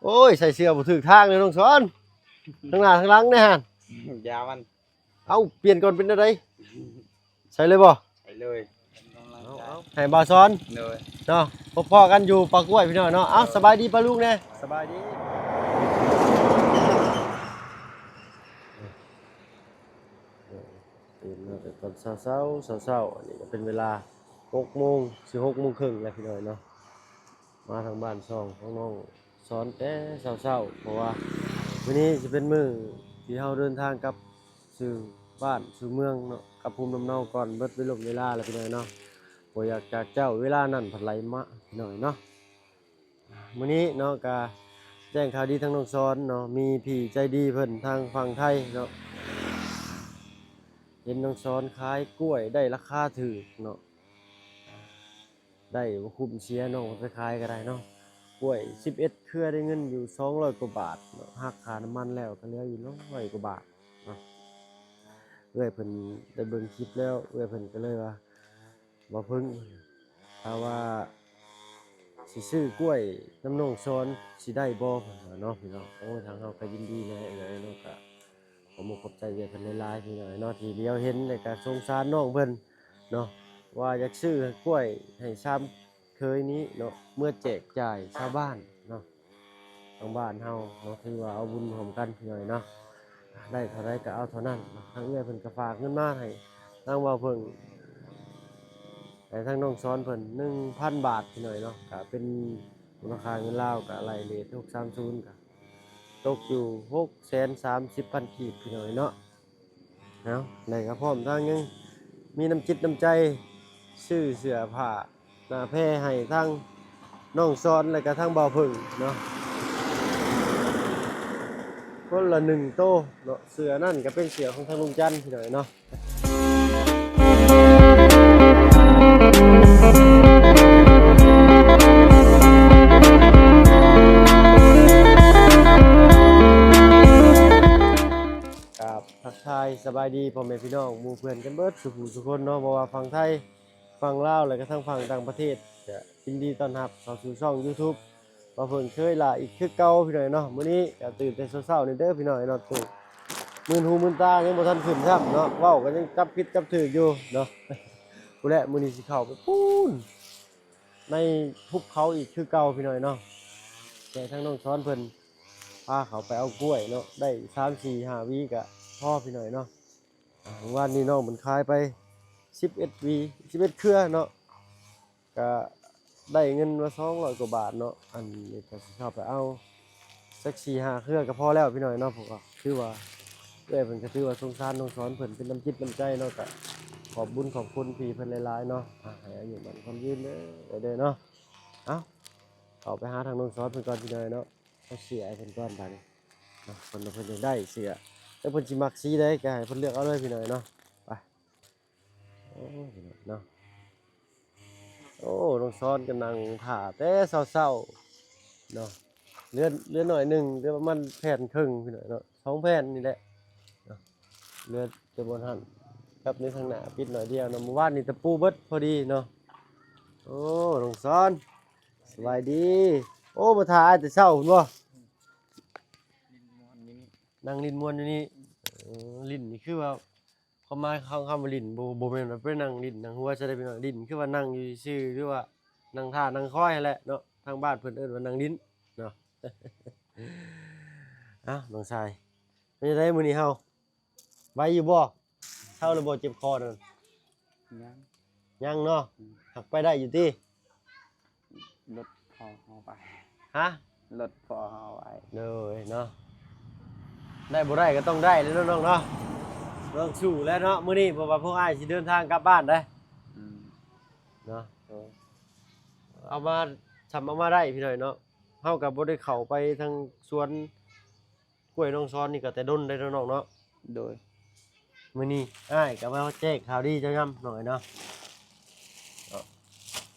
โอ้ยใส่เสื้อบ่ถูกทางเลยน้องสอนข้างหน้าข้างหลังเนี่ยฮะ ยามัน เอ้าเปลี่ยนก่อนเป็นอะไรใส่เลยบ่ ใส่เลยเอาให้บ่าวสอน เลย เนาะพบพ่อกันอยู่ปากกล้วยพี่น้องเนาะเอ้าสบายดีป่ะลูกแน่สบายดีตื่นมาแต่ตอนเช้าอันนี้ก็เป็นเวลา6 โมงสิ6 โมงครึ่งแล้วพี่น้องเนาะมาทางบ้านช่องของน้องสอนแต่เช้าเพราะว่าวันนี้จะเป็นมื้อที่เฮาเดินทางกลับสู่บ้านสู่เมืองเนาะกลับภูมิลำเนาก่อนเบิดเวลาแล้วพี่น้องเนาะบ่อยากจากเจ้าเวลานั้นผัดไหลมาพี่น้องเนาะมื้อนี้เนาะก็แจ้งข่าวดีทั้งน้องสอนเนาะมีพี่ใจดีเพิ่นทางฝั่งไทยเนาะเห็นน้องสอนขายกล้วยได้ราคาถูกเนาะได้บ่คุ้มเสียน้องไปขายก็ได้เนาะกล้วย11เครือได้เงินอยู่200กว่าบาทเนาะหักค่าน้ำมันแล้วก็เหลืออยู่100กว่าบาทเนาะเอ้ยเพิ่นได้เบิ่งคลิปแล้วเอ้ยเพิ่นก็เลยว่าบ่เพิ่งถ้าว่าสิซื้อกล้วยน้ำน้องสอนสิได้บ่เพิ่นว่าเนาะพี่น้องโอ้ทางเฮาก็ยินดีนะเลยเนาะก็ขอขอบใจเพิ่นหลายๆพี่น้องเนาะที่เลี้ยวเห็นแล้วก็สงสารน้องเพิ่นเนาะว่าอยากซื้อกล้วยให้ซ้ำเคยนี้เนาะเมื่อแจกจ่ายชาวบ้านเนาะทางบ้านเฮาเนาะถือว่าเอาบุญร่วมกันพี่น้องเนาะได้เท่าใดก็เอาเท่านั้นทางเอื้อยเพิ่นก็ฝากเงินมาให้ทางว่าเพิ่นแต่ทางน้องสอนเพิ่น 1,000 บาทพี่น้อยเนาะก็เป็นมูลค่าเงินลาวก็ไล่เรท630ก็ตกอยู่ 630,000 กีบพี่น้อยเนาะเนาะได้ก็พร้อมทางยังมีน้ำจิตน้ำใจซื้อเสื้อผ้าหน้าแพรให้ทางน้องสอนแล้วก็ทางบ่าวเพิ่งเนาะคนละ1โตเนาะเสื้อนั่นก็เป็นเสื้อของทางลุงจันทร์พี่น้อยเนาะทักทายสบายดีพ่อแม่พี่น้องหมู่เพื่อนกันเบิดสุขสุขคนเนาะบ่ว่าฝั่งไทยฝั่งลาวแล้วก็ทั้งฝั่งต่างประเทศก็ยินดีต้อนรับเข้าสู่ช่อง YouTube บ่เพิ่นเคยล่ะอีกคือเก่าพี่น้อยเนาะมื้อนี้ก็ตื่นแต่เช้าๆนี่เด้อพี่น้อยเนาะตื่นมื่นหูมื่นตายังบ่ทันขึ้นซ้ำเนาะเว้าก็ยังจับผิดจับถูกอยู่เนาะผู้แลมื้อนี้สิเข้าไปพูนในภูเขาอีกคือเก่าพี่น้อยเนาะแต่ทั้งน้องสอนเพิ่นพาเขาไปเอากล้วยเนาะได้3 4 5วีก็พ่อพี่หน่อยเนาะวันนี้น้องมันขายไป11วี11เครือเนาะก็ได้เงินมา200กว่าบาทเนาะอันนี้ก็สิเข้าไปเอาสัก4 5เครือก็พอแล้วพี่หน่อยเนาะผมก็คือว่าเอ้ยเพิ่นก็ถือว่าสงสารน้องสอนเพิ่นเป็นน้ำจิตน้ำใจเนาะก็ขอบบุญขอบคุณพี่เพิ่นหลายๆเนาะให้อายุมันความยืนเด้อเนาะเอ้าเข้าไปหาทางน้องสอนเพิ่นก่อนพี่หน่อยเนาะเอาเสียให้เพิ่นก่อนบัดนี้เนาะเพิ่นจะได้เสียแต่เพิ่นสิมักสีใดก็ให้เพิ่นเลือกเอาเลยพี่น้อยเนาะไปโอ้พี่น้อยเนาะโอ้น้องซ้อนก็นั่งท่าแต่เช้าๆเนาะเลือหน่อยหนึงเหลือประมาณแผ่นครึ่งพี่น้อยเนาะ2 แผ่นนี่แหละเนาะเหลือจะบ่ทันกับในทางหน้าปิดหน่อยเดียวเนาะเมื่อวานนี่ตะปูเบิดพอดีเนาะโอ้น้องซ้อนสบายดีโอ้มาถ่ายแต่เช้าพุ่นบ่นั่งลิ้นม่วนอยู่นี่ลิ้นนี่คือว่าเขามาเข้าคำว่าลิ้นบ่แม่นว่าไปนั่งลิ้นนั่งหัวจะได้เป็นลิ้นคือว่านั่งอยู่ซื่อหรือว่านั่งท่านั่งคอยนั่นแหละเนาะทางบ้านเพิ่นเอิ้นว่านั่งลิ้นเนาะ อ้าวน้องชายเป็นจังไดมื้อนี้เฮาไหวอยู่บ่เช้าแล้วบ่เจ็บคอนั่นยังเนาะหักไปได้อยู่ติรถพอเอาไปฮะรถพอเอาไว้เลยเนาะได้บ่ได้ก็ต้องได้เลยน้องๆเนาะต้องสู้แล้วเนาะมื้อนี้เพราะว่าพวกอ้ายสิเดินทางกลับบ้านได้เนาะเอามาทำเอามาได้พี่หน่อยเนาะเฮาก็บ่ได้เข้าไปทางสวนกล้วยน้องซ้อนนี่ก็แต่ดนได้น้องๆเนาะโดยมื้อนี้อ้ายก็มาแจ้งข่าวดีจังยำหน่อยเนาะ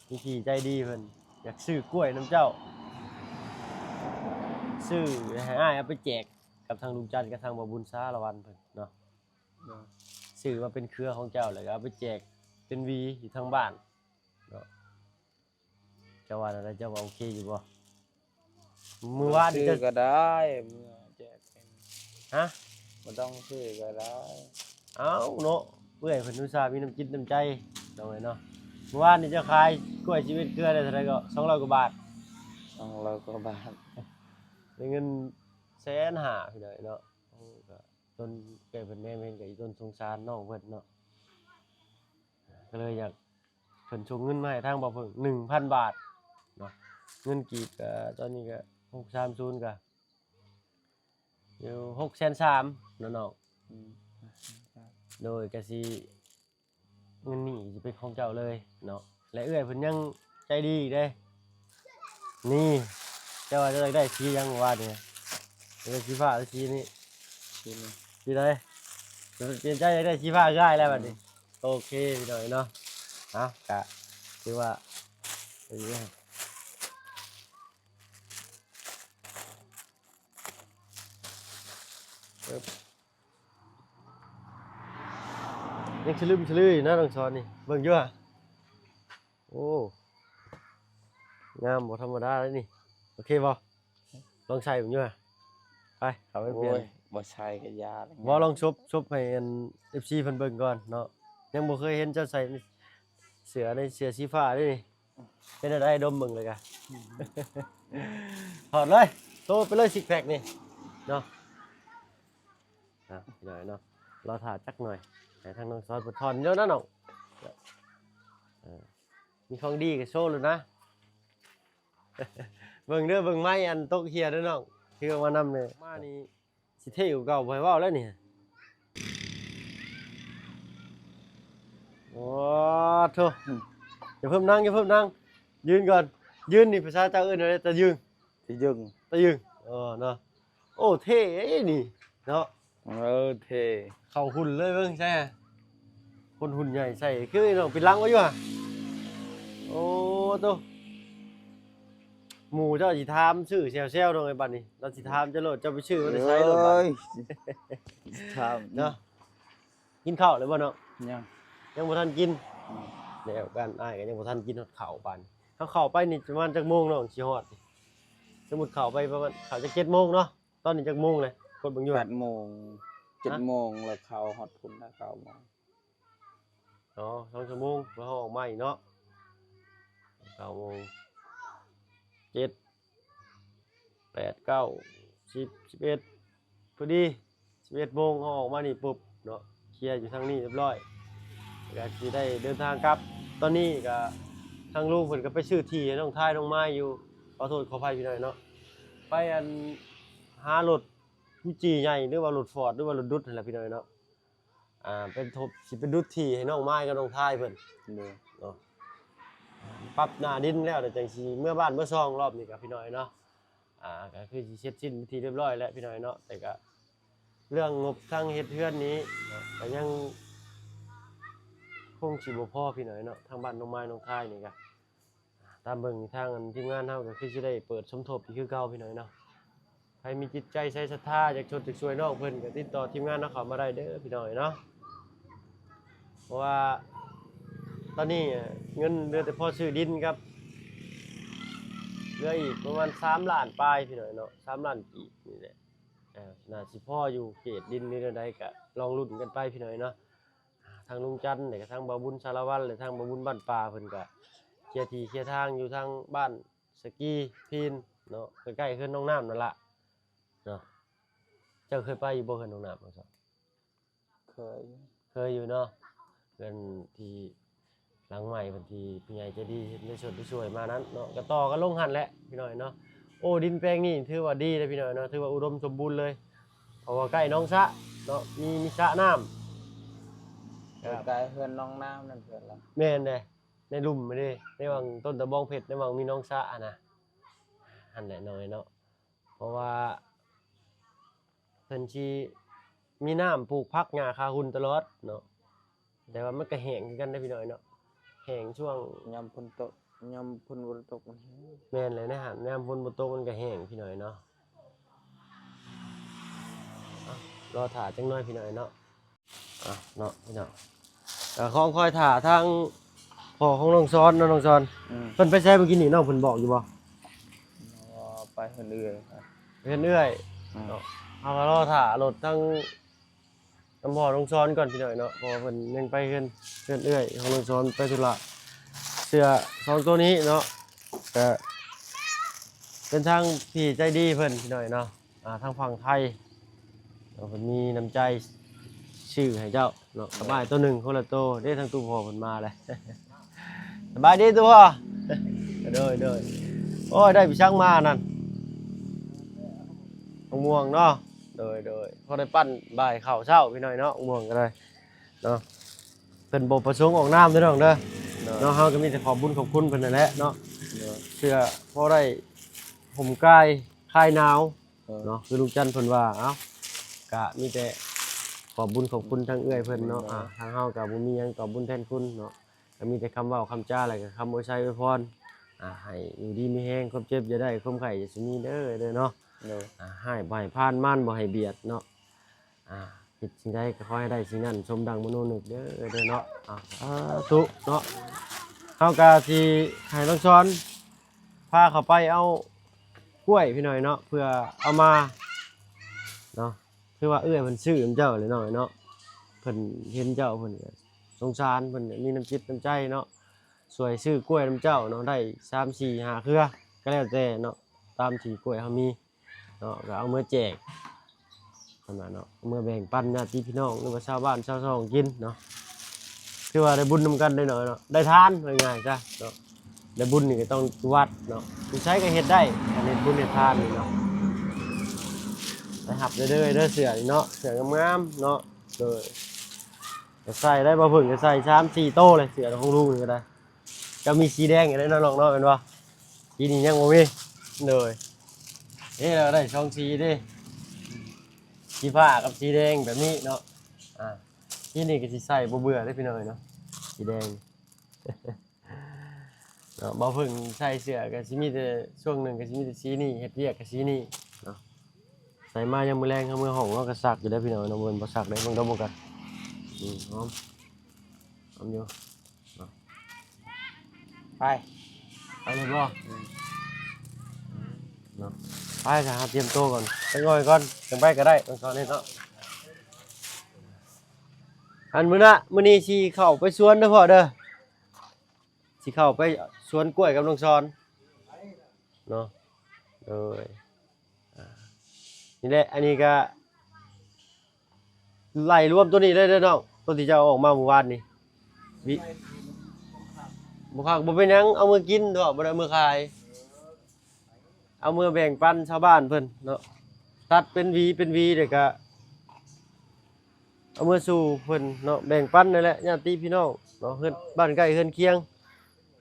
มีพี่ใจดีเพิ่นอยากซื้อกล้วยน้ำเจ้าซื้อให้อ้ายเอาไปแจกกับทางลุงจันทร์กับทางบ่บุญสารวันเพิ่นเนาะซื้อมาเป็นเครือของเจ้าแล้วก็เอาไปแจกเป็นวีอยู่ทางบ้านเนาะเจ้าว่าอะไรเจ้าว่าโอเคอยู่บ่ มื้อวานนี่ ซื้ จะ อก็ได้เมื่อแจกเป็น ฮะ บ่ต้องซื้อก็ได้ เอ้าเนาะเพื่อนเพิ่นอุตส่าห์มีน้ำจิตน้ำใจน้องเอ้ยเนาะเมื่อวานนี่จะขายกล้วยชีวิตเกลือได้เท่าไหร่ก็200กว่าบาท 200 กว่าบาท ได้เงิน150,000พี่น้อยเนาะโอ้ก็จนเกิดเพิ่นแม่เพิ่นก็อีต้นสงสารน้องเพิ่นเนาะก็เลยอยากเพิ่นส่งเงินมาให้ทางบ่เพิ่ง 1,000 บาทเนาะเงินกีบก็ตอนนี้ก็630ก็อยู่630,000เนาะน้อง อืม โดยก็สิเงินนี่สิเป็นของเจ้าเลยเนาะและเอื้อยเพิ่นยังใจดีอีกเด้นี่เจ้าว่าจะได้สีหยังว่าเนี่ยได้สีฟ้าหรือสีนี้ ชิ้นนี้ สีใดเปลี่ยนใจอยากได้สีฟ้าง่ายแล้วบัดนี้โอเคพี่น้อยเนาะเอากะคือว่าอย่างนี้ปึ๊บยังฉลืมฉลืออยู่นะน้องชอนนี่เบิ่งอยู่อะโอ้งามบ่ธรรมดาเลยนี่โอเคบ่ลองใส่ผมอยู่อะไปเข้าไปเปลี่ย โอ้ น ยบ่ใช่ก็ยาแล้ว บ่ลองชบให้อัน FC เพิ่นเบิ่งก่อนเนาะยังบ่เคยเห็นเจ้าใส่เสื้อในเสื้อสีฟ้าเด้นี่เป็นอะไรดมเบิ่งเลยกะ ถอดเลยโตไปเลยซิกแพคนี่เนาะพี่หน่อยเนาะรอถ่าจักหน่อยให้ทางน้องซอสเพิ่นถอนเยอะนะน้องมีของดีก็โชว์เลยนะ เบิ่งเด้อเบิ่งไม้อันตกเฮียเด้อน้องคือเอามานำเนี่ยมานี่สิเท่กว่าเก่าบ่ให้เว้าแล้วนี่โอ้โธ่อย่าเพิ่มนั่งอย่าเพิ่มนั่งยืนก่อนยืนนี่ภาษาเจ้าเอิ้นอะไรตะยืง สิยึง ตะยืงเนาะโอ้เท่นี่เนาะ เท่ เข้าหุ่นเลยเบิ่งใช่ฮะคนหุ่นใหญ่ใส่คือน้องเป็นลังไว้อยู่อ่ะโอ้โตหมู่เจ้าสิถามชื่อแซวๆน้องไอ้บัดนี้เราสิถามเจ้าโลดเจ้าไปชื่อว่าได้ใช้โลดบัด ครับ เนาะกินข้าวเลยบ่เนาะ ยัง ยังบ่ทันกินแล้วกันอ้ายก็ยังบ่ทันกินฮอดข้าวปานเขาเข้าไปนี่ประมาณจักโมงเนาะสิฮอดนี่สมมุติเข้าไปประมาณเข้าจะ7โมงเนาะตอนนี้จักโมงเลยกดเบิ่งอยู่ 8 โมง 7 โมงแล้วเข้าฮอดพุ่นแล้ว9 โมง อ๋อ2ชั่วโมงแล้วเขาออกมาอีกเนาะ9โมง7 8 9 10 11พอดี11โมงเขาออกมานี่ปุ๊บเนาะเคลียร์อยู่ทางนี้เรียบร้อยก็สิได้เดินทางกลับ ตอนนี้ก็ทางลูกเพิ่นก็ไปซื้อที่ให้น้องทายน้องไม้อยู่ขอโทษขออภัยพี่หน่อยเนาะไปอันหารถฟูจิใหญ่หรือว่ารถฟอร์ดหรือว่ารถดุดนั่นแหละพี่หน่อยเนาะเป็นทบสิเป็นดุดที่ให้น้องไม้กับน้องทายเพิ่น เลย เนาะปรับหน้าดินแล้วแต่จังสิเมื่อบ้านเมื่อซองรอบนี้กับพี่น้อยเนาะก็คือสิเสร็จสิ้นพิธีเรียบร้อยแล้วพี่น้อยเนาะแต่ก็เรื่องงบทางเฮ็ดเฮือนนี้เนาะก็ยังคงสิบ่พอพี่น้อยเนาะทางบ้านน้องไม้น้องทายนี่ก็ตามเบิ่งทางอันทีมงานเฮาก็คือสิได้เปิดสมทบอีกคือเก่าพี่น้อยเนาะใครมีจิตใจใส่ศรัทธาอยากชดอยากช่วยน้องเพิ่นก็ติดต่อทีมงานเนาะเข้ามาได้เด้อพี่น้อยเนาะเพราะว่าตอนนี้เงินเหลือแต่พอซื้อดินครับเหลืออีกประมาณ3ล้านปลายพี่น้อยเนาะ3ล้านกีบนี่แหละน่าสิพออยู่เขตดินนี่ใดก็ลองลุ้นกันไปพี่น้อยเนาะทางลุงจันทร์เนี่ยก็ทางบ่าวบุญสารวัตรและทางบ่าวบุญบ้านป่าเพิ่นก็เคลียร์ที่เคลียร์ทางอยู่ทางบ้านสกีพีนเนาะใกล้ๆขึ้นน้องน้ำนั่นล่ะเนาะเจ้าเคยไปอยู่บ่เฮือนน้องน้ำบ่ซะ เคย อยู่เนาะเพิ่นที่หลังใหม่บางทีพี่ใหญ่ใจะดีในส่วนที่ช่วยมานั้นเนาะก็ต่อกันลงหันแหละพี่น้อยเนาะโอ้ดินแปลงนี่ถือว่าดีเลยพี่น้อยเนาะถือว่าอุดมสมบูรณ์เลยเพราะว่าใกล้หน้องสระเนาะมีสระน้ำครับ ใกล้เฮือนน้องน้ำนั่นเพิ่นล่ะ แม่นเด้ในลุ่มไม่ได้ในวังต้นตะบองเพชรในวังมีหน้องสระอะนะหันแหละน้อยเนาะเพราะว่าเพิ่นสิมีน้ำปลูกผักหญ้าคาหุ่นตลอดเนาะแต่ว่ามันก็แห้งคือกันได้อพี่น้อยเนาะแห้งช่วง ยามฝนตกยามฝนบ่ตกมันแห้ง แม่นเลยนะฮะน้ำฝนบ่ตกมันก็แห้งพี่น้อยเนาะรอถ่าจังน้อยพี่น้อยเนาะเนาะพี่น้องของคอยถ่าทางพ่อของน้องซ้อนเนาะน้องซ้อน อืม เพิ่นไปใช้เมื่อกี้นี่น้องเพิ่นบอกอยู่บ่ ไป เพิ่นเอื้อยไป เพิ่นเอื้อย อืม เนาะเอาก็รอถ่ารถทั้งน้ำพอลงซ้อนก่อนพี่น้อยเนาะเพราะว่าเพิ่นยังไปเพิ่นเอื้อยของลงซ้อนไปธุระเสื้อสองตัวนี้เนาะก็เป็นทางที่ใจดีเพิ่นพี่น้อยเนาะทางฝั่งไทยเนาะเพิ่นมีน้ำใจชื่อให้เจ้าเนาะสบายตัวหนึงคนละตัวได้ทางตู้พ่อเพิ่นมาเลย สบายดีตัวพ่อ เด้อโอ้ยได้พี่ช่างมานั่นมะม่วงเนาะเด้อพอได้ปั้นบ่ายข้าวเช้าพี่น้อยเนาะมะม่วงก็ได้เนาะเป็นบ่ประสงค์ออกน้ำเด้อน้องเด้อเนาะเฮาก็มีแต่ขอบบุญขอบคุณเพิ่นนั่นแหละเนาะเพื่อพอได้ห่มกายคลายหนาวเนาะคือลุงจันทร์เพิ่นว่าเอ้ากะมีแต่ขอบบุญขอบคุณทางเอื้อยเพิ่นเนาะทางเฮาก็บ่มีหยังตอบบุญแทนคุณเนาะก็มีแต่คำเว้าคำจาอะไรก็คำอวยชัยอวยพรให้อยู่ดีมีแฮงความเจ็บอย่าได้ความไข้อย่าสิมีเด้อเนาะ ให้บ่ให้ผ่านม่านบ่ให้เบียดเนาะคิดสิ่งใดก็ขอให้ได้สิ่งนั้นสมดังมโนนึกเด้อเนาะทุเนาะเฮาก็สิให้น้องช้อนพาเขาไปเอากล้วยพี่หน่อยเนาะเพื่อเอามาเนาะคือว่าเอื้อยเพิ่นซื้อเจ้าเลยเนาะเนาะเพิ่นเห็นเจ้าเพิ่นก็สงสารเพิ่นมีน้ำจิตน้ำใจเนาะสวยซื้อกล้วยน้ำเจ้าเนาะได้3 4 5เครือก็แล้วแต่เนาะตามที่กล้วยเฮามีเนาะก็เอามือแจกประมาณเนาะเอามือแบ่งปันญาติพี่น้องหรือว่าชาวบ้านชาวช่องกินเนาะคือว่าได้บุญนำกันได้หน่อยเนาะได้ทานง่ายๆจ้ะเนาะได้บุญนี่ก็ต้องวัดเนาะผู้ใช้ก็เฮ็ดได้อันนี้บุญเฮ็ดทานนี่เนาะได้หับเด้อเสือนี่เนาะเสืองามๆเนาะเลยจะใส่ได้บ่เพิ่งจะใส่3-4โตเลยเสือของลุงนี่ก็ได้จะมีสีแดงอยู่ได้เนาะน้องเนาะเป็นบ่สีนี้ยังบ่มีเลยนี่เราได้ช่องสีดิสีฟ้ากับสีแดงแบบนี้เนาะที่นี่ก็สิใส่บ่เบื่อได้พี่น้อยเนาะสีแดง เนาะบ่เพิ่งใส่เสื้อก็สิมีแต่ช่วงหนึงก็สิมีแต่สีนี้เฮ็ดเวียกก็สีนี้เนาะใส่มายังมื้อแรงเข้ามื้อห้องเนาะก็ซักอยู่ได้อพี่น้อยเนาะบ่ซักได้เบิ่งดอกบ่กันหอมอยู่เนาะ ไป ไปเลยบ่เนาะไปจ้ะครับเตรียมตัวก่อนไปง่อยก่อนจังไปก็ได้ตอนนี้เนาะอันมื้อนี้สิเข้าไปสวนเด้อพ่อเด้อสิเข้าไปสวนกล้วยกับน้องชอนเนาะเอ้ยนี่แหละอันนี้ก็ไล่รวมตัวนี้ได้เด้อน้องตัวที่จะเอาออกมาเมื่อวานนี่วิบ่คักบ่เป็นหยังเอามือกินเด้อบ่ได้เอามือขายเอามือแบ่งปันชาวบ้านเพิ่นเนาะตัดเป็นหวีเด้อก็เอามือสู่เพิ่นเนาะแบ่งปันนั่นแหละญาติพี่น้องเนาะเฮือนบ้านใกล้เฮือนเคียง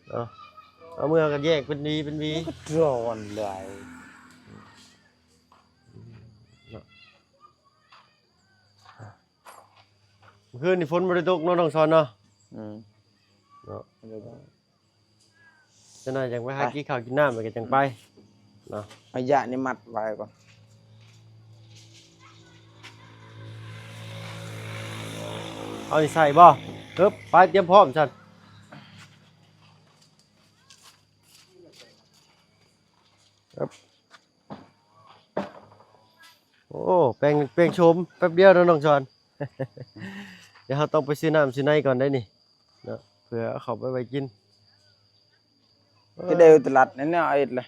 เนาะเอามือก็แยกเป็นหวี ร้อนเลย เมื่อคืนนี่ฝนบ่ได้ตกเนาะน้องชอนเนาะเนาะจะน่าจังไปหากินข้าวกินน้ำไปก็จังไปเนาะ เอายะนี่มัดไว้ก่อน เอาสิใส่บ่ปึ๊บไปเตรียมพร้อมซั่นครับโอ้แปลงโฉมแป๊บเดียวเนาะน้องชอน เดี๋ยวเราต้องไปซื้อน้ำซื้อในก่อนได้นี่เนาะเพื่อเอาเขาไปไว้กิน cái đều từ lặt đến nào ít này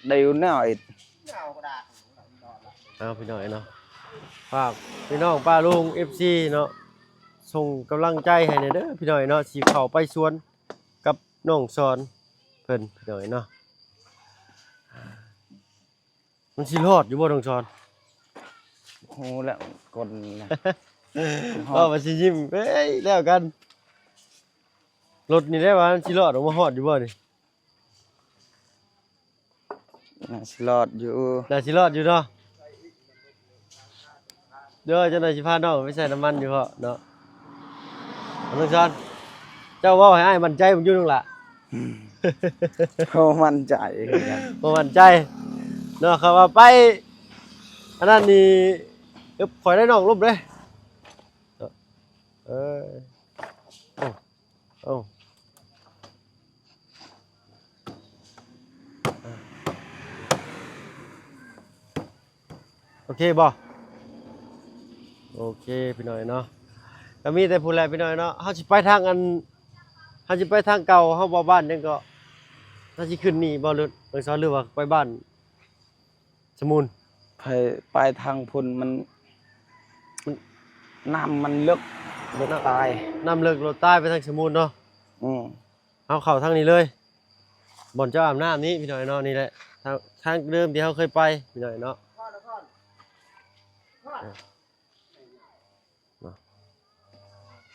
đều nào ít เอาพี่น้อยเนาะฝากพี่น้องป้าลุง FC เนาะส่งกำลังใจให้หน่อยเด้อพี่น้อยเนาะสิเข้าไปสวนกับน้องสอนเพิ่นพี่น้อยเนาะมันสิรอดอยู่บ่น้องสอน hô lẹ còn này ก็มาสิยิ้มเฮ้ยแล้วกันรถนี่ได้ว่ามันสิรอดออกมาฮอดอยู่บ่นี่ lọtอยู่ น่าสิรอดอยู่เนาะเด้อเจ้าหน่อยสิพาน้องไปใส่น้ำมันอยู่เพาะเนาะน้องสอนเจ้าเว้าให้อ้ายมั่นใจผมอยู่นั่นล่ะ không ăn chạy บ่มั่นใจเนาะเขาว่าไปอันนั้นนี่ข่อยได้น้องรูปเด้เออโอ้ โอเคบ่โอเคพี่น้อยเนาะก็มีแต่ผู้แลพี่น้อยเนาะเฮาสิไปทางอันเฮาสิไปทางเก่าเฮาบ่บ้านจังก็เฮาสิขึ้นนี่บ่หรือเบิ่งซ้อนหรือว่าไปบ้านสมุน ไปทางพุ่นมันน้ำมันลึกรถตาย น้ำเลิกรถใต้ไปทางสมุนเนาะ อืม เอาเข้าทางนี้เลยบ่อนเจ้าอาบน้ำนี้พี่น้อยเนาะนี่แหละทางเดิมที่เฮาเคยไปพี่น้อยเนาะ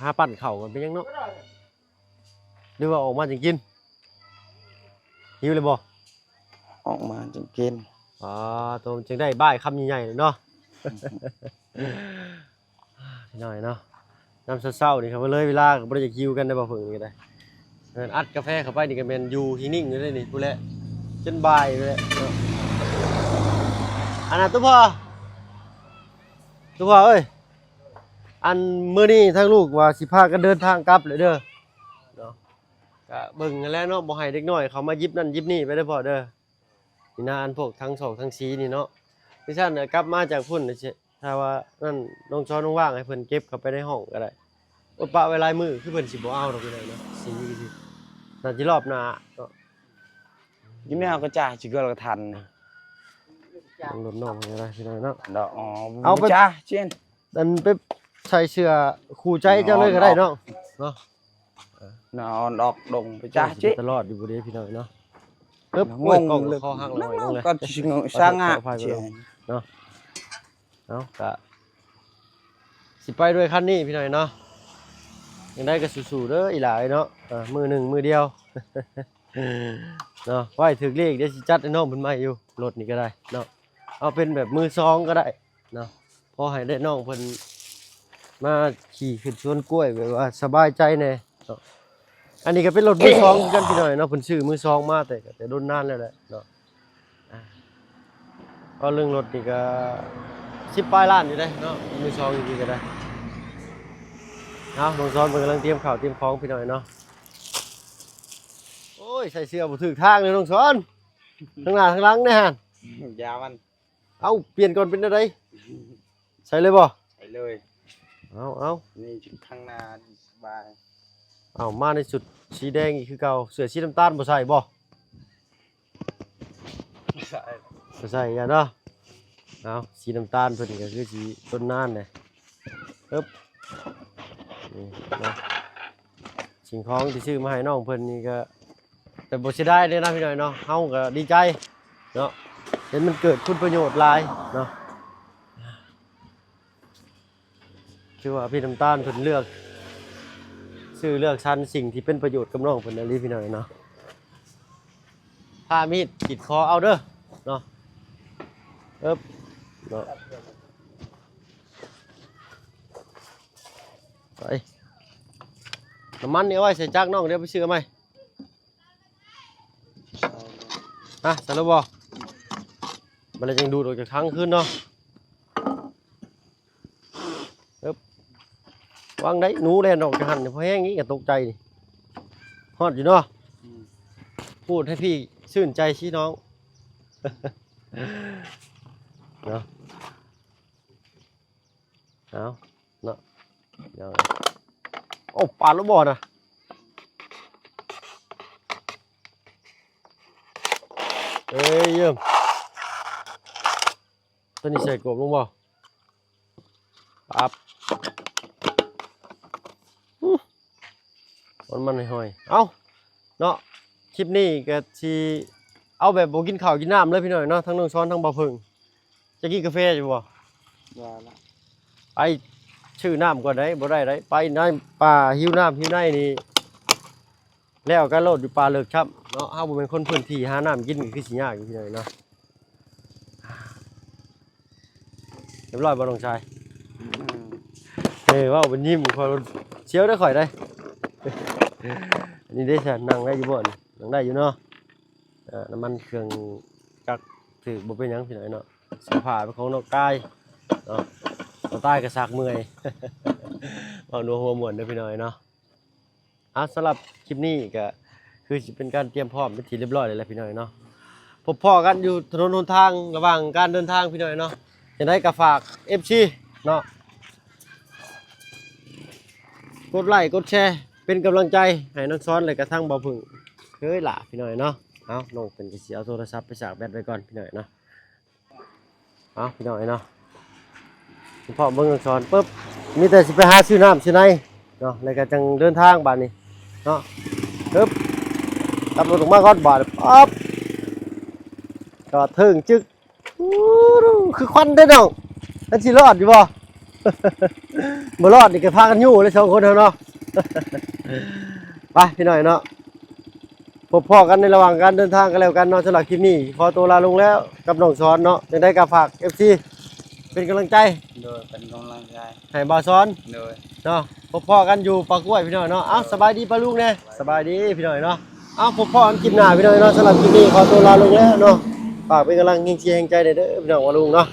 หาปั่นเข่ากันเป็นยังเนาะหรือว่าออกมาจังกินหิวเลยบ่ ออกมาจึงกิน อ๋อตัวมันจึงได้บ้ายคำใหญ่ๆเลยเนาะ พี่น้อยเนาะน้ำเศร้าๆนี่ครับว่าเลยเวลาก็บ่ได้จะคิวกันได้บ่เพิ่งนี่ก็ได้อัดกาแฟเข้าไปนี่ก็แม่นอยู่ที่นิ่งอยู่เลยนี่พู้นแหละจนบ่ายเลยเนาะอันนั้นตุ๊พ่อเอ้ยอันมื้อนี้ทางลูกว่าสิพากันเดินทางกลับเลยเด้อเนาะก็เบิ่งกันแล้วเนาะบ่ให้เด็กน้อยเขามาหยิบนั่นหยิบนี่ไปเด้อพ่อเด้อนี่นะอันพวกทั้งสองทั้งสีนี่เนาะดิฉันน่ะกลับมาจากพุ่นนี่สิถ้าว่านั่นน้องช้อนว่างๆให้เพิ่นเก็บเข้าไปในห้องก็ได้ปะไว้ลายมือคือเพิ่นสิบ่เอาดอกพี่น้อยเนาะสีนี่สิน่าสิรอบหน้าเนาะ ยิ้มไม่เอาก็จ่ายจิกเกอร์กระทัน ต้องลดน้องให้ได้พี่น้อยเนาะ ดอกอ๋อ เอาไป จ้าเช่น อันไปใส่เสื้อคู่ใจเจ้าเลยก็ได้เนาะเนาะ นอนออกดงไปจ้าเจ๊ ตลอดอยู่บ่ได้พี่น้อยเนาะปึ๊บ ง โอ้ย ง กล้อง เลย คอหักเลยลงเลย ก็ชิงสร้างอ่ะเช่น เอาก็สิไปด้วยคันนี้พี่น้อยเนาะยังได้ก็สู้ๆเด้ออีหลายเนาะมือหนึ่งมือเดียว เนาะไว้ถึกเลขเดี๋ยวสิจัดให้น้องเพิ่นมาอยู่รถนี่ก็ได้เนาะเอาเป็นแบบมือซองก็ได้เนาะพอให้ได้น้องเพิ่นมาขี่ขึ้นสวนกล้วยแบบว่าสบายใจแน่เนาะอันนี้ก็เป็นรถมือซองกันพี่น้อยเนาะเพิ่นซื้อมือซองมาแต่โดนนานแล้วแหละเนาะก็เรื่องรถนี่ก็10ปลายล้านอยู่ได้เนาะมือซองจริงๆก็ได้เอาน้องซ้อนเพิ่นกำลังเตรียมข้าวเตรียมของพี่น้อยเนาะโอ้ยใส่เสื้อบ่ถูกทางเลยน้องซ้อนข้างหน้าข้างหลังเนี่ยฮะ ยามัน เอาเปลี่ยนก่อนเป็นอะไรใส่เลยบ่ ใส่เลย เอา นี่ข้างหน้าสบาย เอามาในสุดสีแดงอีกคือเก่าเสื้อสีน้ำตาลบ่ใส่บ่ ใส่ บ่ใส่อย่าเนาะเอาสีน้ำตาลเพิ่นก็คือสีต้นนานเนี่ยปึ๊บนี่เนาะสิ่งของที่ซื้อมาให้น้องเพิ่นนี่ก็แต่บ่เสียดายเด้นะพี่น้อยเนาะเฮาก็ดีใจเนาะเห็นมันเกิดคุณประโยชน์หลายเนาะคือว่าพี่น้ำตาลเพิ่นเลือกซื้อเลือกชั้นสิ่งที่เป็นประโยชน์กับน้องเพิ่นนะลีพี่น้อยเนาะถ้ามีดขีดคอเอาเด้อเนาะเนาะไปน้ำมันนี่เอาไว้ใส่จักรน้องเดี๋ยวไปซื้อไหมฮะใส่แล้วบ่มันเลยจังดูดออกจากถังขึ้นเนาะวางได้หนูแล่นออกจากหันเพราะแห้งนี้ก็ตกใจนี่ฮอดอยู่เนาะพูดให้พี่ชื่นใจชี้น้อง เนาะเอาเนาะเดี๋ยวโอ้ปาดแล้วบ่นะเอ้ยเยี่ยมตัวนี้ใส่กบลงบ่ปั๊บมันห่อยๆเอ้าเนาะคลิปนี้ก็สิเอาแบบบ่กินข้าวกินน้ำเลยพี่น้อยเนาะทั้งน้องช้อนทั้งบ่าวเพิ่งจะกินกาแฟอยู่บ่ ยาละ ไปชื่อน้ำก่อนได้บ่ได้ได้ไปในป่าหิวน้ำหิวในนี่แล้วก็โลดอยู่ป่าเลิกครับเนาะเฮาบ่เป็นคนพื้นที่หาน้ำกินก็คือสิยากอยู่พี่น้อยเนาะเรียบร้อยบ่น้องชายว้าวเป็นยิ้มคอยเชียวได้ข่อยได้ นี่ได้ฉันนั่งได้อยู่บ่นี่นั่งได้อยู่เนาะน้ำมันเครื่องจักรถือบ่เป็นหยังพี่น้อยเนาะเสื้อผ้าเป็นของน้องกายเนาะน้องใต้ก็ซักเมื่อย เอาหนัวหัวหมวนเด้อพี่น้อยเนาะสำหรับคลิปนี้ก็คือสิเป็นการเตรียมพร้อมเป็นที่เรียบร้อยเลยแหละพี่น้อยเนาะพบพ่อกันอยู่ถนนหนทางระหว่างการเดินทางพี่น้อยเนาะ จะได้ก็ฝาก FC เนาะกดไลค์กดแชร์เป็นกำลังใจให้น้องซ้อนเลยกระทั่งบ่พึ่งเคยล่ะพี่หน่อยเนาะเอาน้องเป็นก็สิเอาโทรศัพท์ไปสากแบตไว้ก่อนพี่หน่อยเนาะเอาพี่หน่อยเนาะพอเบิ่งน้องซ้อนปึ๊บมีแต่สิไปหาซื้อน้ำซื้อในเนาะแล้วก็จังเดินทางบัดนี้เนาะปึ๊บขับรถออกมาก่อนบาดปั๊บจอดถึงจึกอู้ดูคือควันเด้อน้องมันสิรอดอยู่บ่ บ่รอดนี่ก็พากันอยู่เลยสองคนเนาะ ไปพี่หน่อยเนาะพบพ่อกันในระหว่างการเดินทางกันแล้วกันเนาะสำหรับคลิปนี้ขอตัวลาลงแล้วกับน้องสอนเนาะจะได้กับฝาก FC เป็นกำลังใจ โดยเป็นกำลังใจ ให้บ่าวสอน โดย เนาะพบพ่อกันอยู่ปากกล้วยพี่หน่อยเนาะเอ้าสบายดีป้าลุงแน่สบายดีพี่หน่อยเนาะเอ้าพบพ่อกันคลิปหน้าพี่หน่อยเนาะสำหรับคลิปนี้ขอตัวลาลงแล้วเนาะฝากเป็นกำลังเชียร์แห่งใจเด้อพี่น้องว่าลุงเนาะ